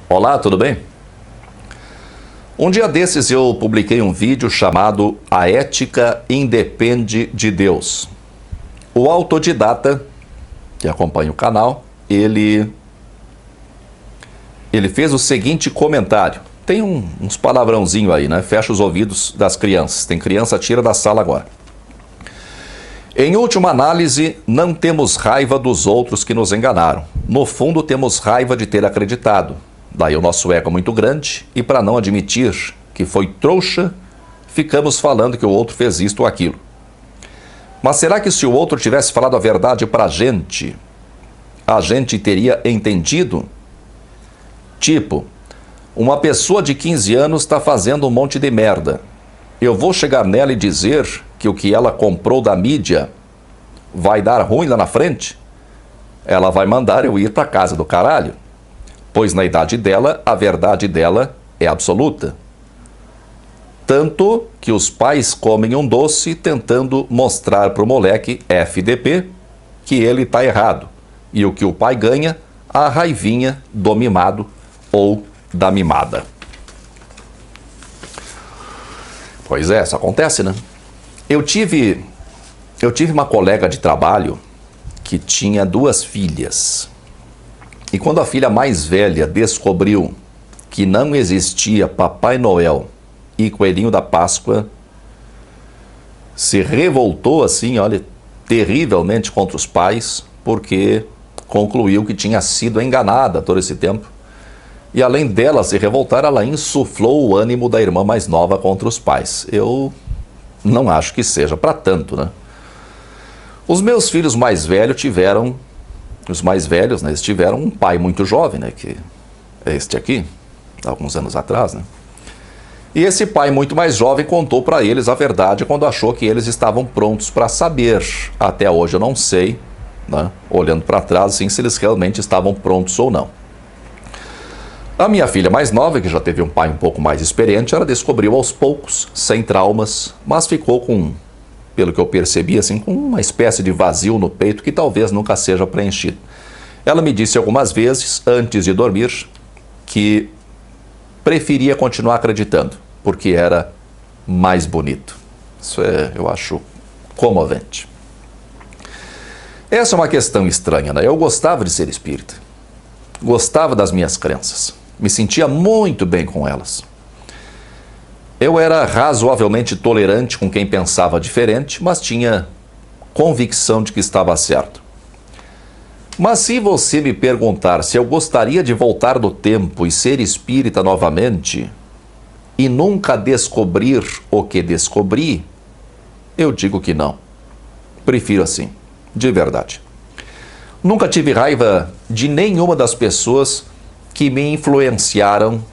Olá, tudo bem? Um dia desses eu publiquei um vídeo chamado A Ética Independe de Deus. O autodidata, que acompanha o canal, ele fez o seguinte comentário. Tem uns palavrãozinho aí, né? Fecha os ouvidos das crianças. Tem criança, tira da sala agora. Em última análise, não temos raiva dos outros que nos enganaram. No fundo, temos raiva de ter acreditado. Daí o nosso ego é muito grande e para não admitir que foi trouxa, ficamos falando que o outro fez isto ou aquilo. Mas será que se o outro tivesse falado a verdade para a gente teria entendido? Tipo, uma pessoa de 15 anos está fazendo um monte de merda. Eu vou chegar nela e dizer que o que ela comprou da mídia vai dar ruim lá na frente? Ela vai mandar eu ir para casa do caralho. Pois na idade dela, a verdade dela é absoluta. Tanto que os pais comem um doce tentando mostrar para o moleque FDP que ele está errado. E o que o pai ganha, a raivinha do mimado ou da mimada. Pois é, isso acontece, né? Eu tive uma colega de trabalho que tinha 2 filhas. E quando a filha mais velha descobriu que não existia Papai Noel e Coelhinho da Páscoa, se revoltou assim, olha, terrivelmente contra os pais, porque concluiu que tinha sido enganada todo esse tempo. E além dela se revoltar, ela insuflou o ânimo da irmã mais nova contra os pais. Eu não acho que seja para tanto, né? Os meus filhos mais velhos tiveram... Os mais velhos, né, eles tiveram um pai muito jovem, né, que é este aqui, alguns anos atrás, né? E esse pai muito mais jovem contou para eles a verdade quando achou que eles estavam prontos para saber. Até hoje eu não sei, né, olhando para trás, assim, se eles realmente estavam prontos ou não. A minha filha mais nova, que já teve um pai um pouco mais experiente, ela descobriu aos poucos, sem traumas, mas ficou com... pelo que eu percebi, assim, com uma espécie de vazio no peito que talvez nunca seja preenchido. Ela me disse algumas vezes, antes de dormir, que preferia continuar acreditando, porque era mais bonito. Isso eu acho comovente. Essa é uma questão estranha, né? Eu gostava de ser espírita. Gostava das minhas crenças. Me sentia muito bem com elas. Eu era razoavelmente tolerante com quem pensava diferente, mas tinha convicção de que estava certo. Mas se você me perguntar se eu gostaria de voltar no tempo e ser espírita novamente, e nunca descobrir o que descobri, eu digo que não. Prefiro assim, de verdade. Nunca tive raiva de nenhuma das pessoas que me influenciaram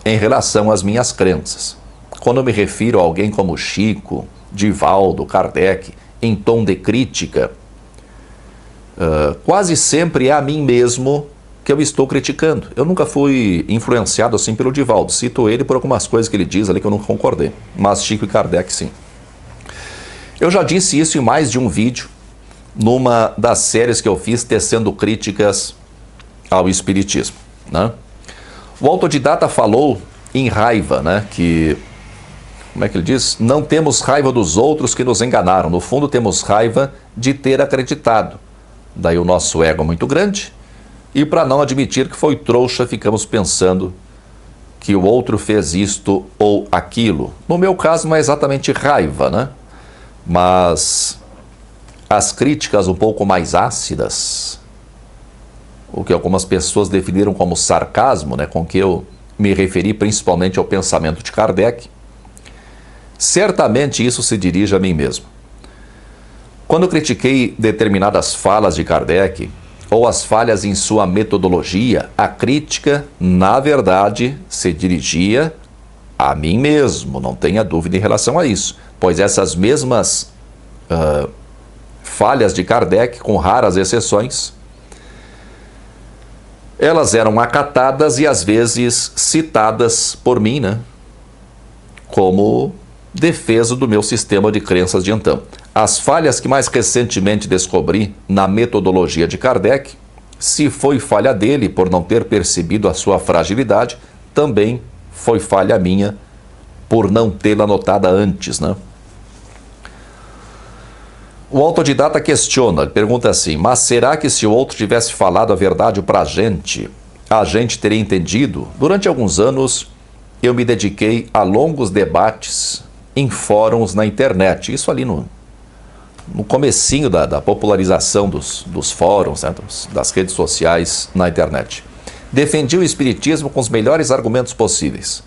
em relação às minhas crenças. Quando eu me refiro a alguém como Chico, Divaldo, Kardec, em tom de crítica, quase sempre é a mim mesmo que eu estou criticando. Eu nunca fui influenciado assim pelo Divaldo. Cito ele por algumas coisas que ele diz ali que eu não concordei. Mas Chico e Kardec, sim. Eu já disse isso em mais de um vídeo, numa das séries que eu fiz tecendo críticas ao Espiritismo, né? O autodidata falou em raiva, né? Que, como é que ele diz? Não temos raiva dos outros que nos enganaram. No fundo, temos raiva de ter acreditado. Daí o nosso ego é muito grande. E para não admitir que foi trouxa, ficamos pensando que o outro fez isto ou aquilo. No meu caso, não é exatamente raiva, né? Mas as críticas um pouco mais ácidas, o que algumas pessoas definiram como sarcasmo, né, com que eu me referi principalmente ao pensamento de Kardec, certamente isso se dirige a mim mesmo. Quando eu critiquei determinadas falas de Kardec, ou as falhas em sua metodologia, a crítica, na verdade, se dirigia a mim mesmo, não tenha dúvida em relação a isso, pois essas mesmas falhas de Kardec, com raras exceções, elas eram acatadas e às vezes citadas por mim, né, como defesa do meu sistema de crenças de então. As falhas que mais recentemente descobri na metodologia de Kardec Se foi falha dele por não ter percebido a sua fragilidade, também foi falha minha por não tê-la notada antes, né? O autodidata questiona, pergunta assim: mas será que se o outro tivesse falado a verdade pra gente, a gente teria entendido? Durante alguns anos, eu me dediquei a longos debates em fóruns na internet. Isso ali no comecinho da popularização dos fóruns, né, das redes sociais na internet. Defendi o espiritismo com os melhores argumentos possíveis.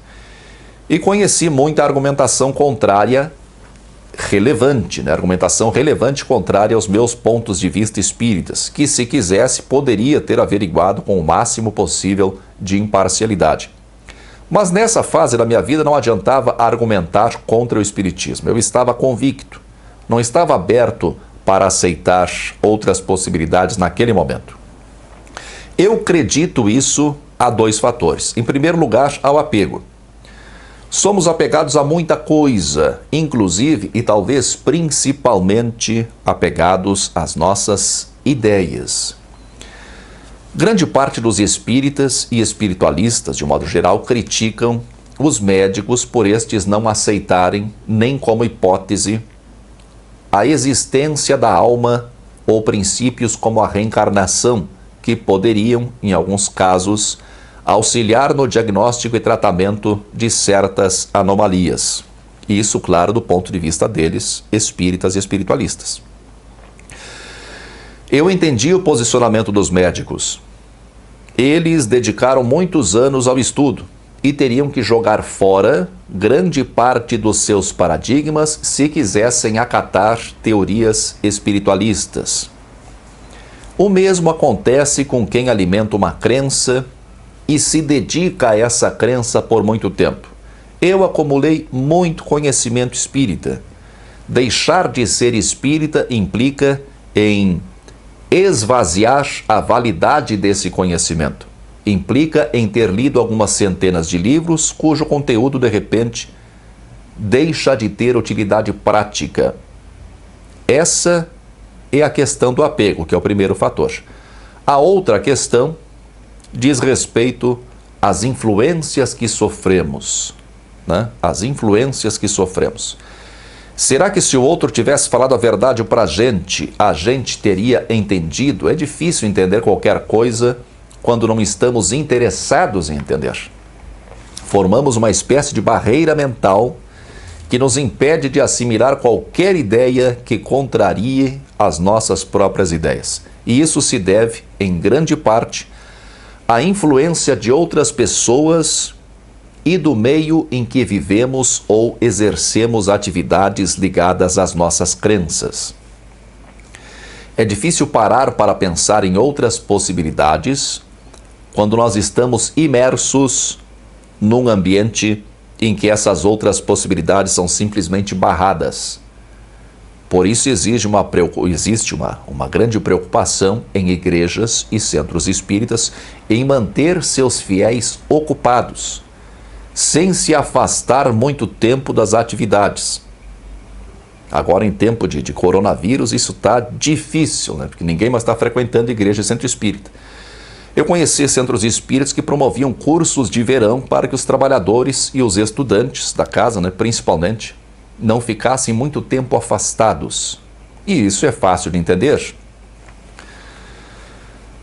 E conheci muita argumentação contrária relevante, né? Argumentação relevante contrária aos meus pontos de vista espíritas, que, se quisesse, poderia ter averiguado com o máximo possível de imparcialidade. Mas nessa fase da minha vida não adiantava argumentar contra o espiritismo. Eu estava convicto, não estava aberto para aceitar outras possibilidades naquele momento. Eu acredito isso a dois fatores. Em primeiro lugar, ao apego. Somos apegados a muita coisa, inclusive e talvez principalmente apegados às nossas ideias. Grande parte dos espíritas e espiritualistas, de modo geral, criticam os médicos por estes não aceitarem, nem como hipótese, a existência da alma ou princípios como a reencarnação, que poderiam, em alguns casos, auxiliar no diagnóstico e tratamento de certas anomalias. Isso, claro, do ponto de vista deles, espíritas e espiritualistas. Eu entendi o posicionamento dos médicos. Eles dedicaram muitos anos ao estudo e teriam que jogar fora grande parte dos seus paradigmas se quisessem acatar teorias espiritualistas. O mesmo acontece com quem alimenta uma crença e se dedica a essa crença por muito tempo. Eu acumulei muito conhecimento espírita. Deixar de ser espírita implica em esvaziar a validade desse conhecimento. Implica em ter lido algumas centenas de livros cujo conteúdo, de repente, deixa de ter utilidade prática. Essa é a questão do apego, que é o primeiro fator. A outra questão diz respeito às influências que sofremos, né? As influências que sofremos. Será que se o outro tivesse falado a verdade para a gente teria entendido? É difícil entender qualquer coisa quando não estamos interessados em entender. Formamos uma espécie de barreira mental que nos impede de assimilar qualquer ideia que contrarie as nossas próprias ideias. E isso se deve, em grande parte, à influência de outras pessoas e do meio em que vivemos ou exercemos atividades ligadas às nossas crenças. É difícil parar para pensar em outras possibilidades quando nós estamos imersos num ambiente em que essas outras possibilidades são simplesmente barradas. Por isso existe uma grande preocupação em igrejas e centros espíritas em manter seus fiéis ocupados, sem se afastar muito tempo das atividades. Agora, em tempo de coronavírus, isso está difícil, né? Porque ninguém mais está frequentando igreja e centro espírita. Eu conheci centros espíritas que promoviam cursos de verão para que os trabalhadores e os estudantes da casa, né, principalmente, não ficassem muito tempo afastados. E isso é fácil de entender.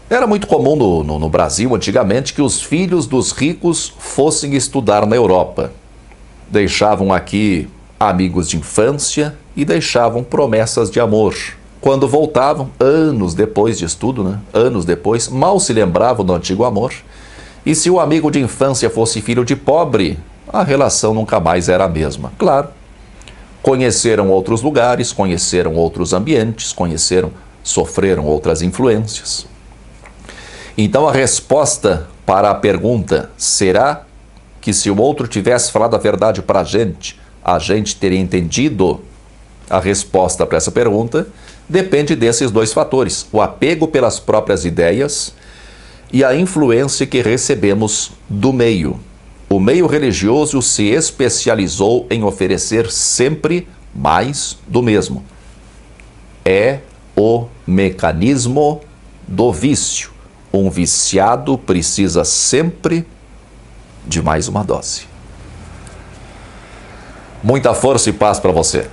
Era muito comum no Brasil, antigamente, que os filhos dos ricos fossem estudar na Europa. Deixavam aqui amigos de infância e deixavam promessas de amor. Quando voltavam, anos depois de estudo, né? Anos depois, mal se lembravam do antigo amor. E se o amigo de infância fosse filho de pobre, a relação nunca mais era a mesma. Claro, conheceram outros lugares, conheceram outros ambientes, sofreram outras influências. Então a resposta para a pergunta, será que se o outro tivesse falado a verdade para a gente teria entendido? A resposta para essa pergunta depende desses dois fatores: o apego pelas próprias ideias e a influência que recebemos do meio. O meio religioso se especializou em oferecer sempre mais do mesmo. É o mecanismo do vício. um viciado precisa sempre de mais uma dose. Muita força e paz para você.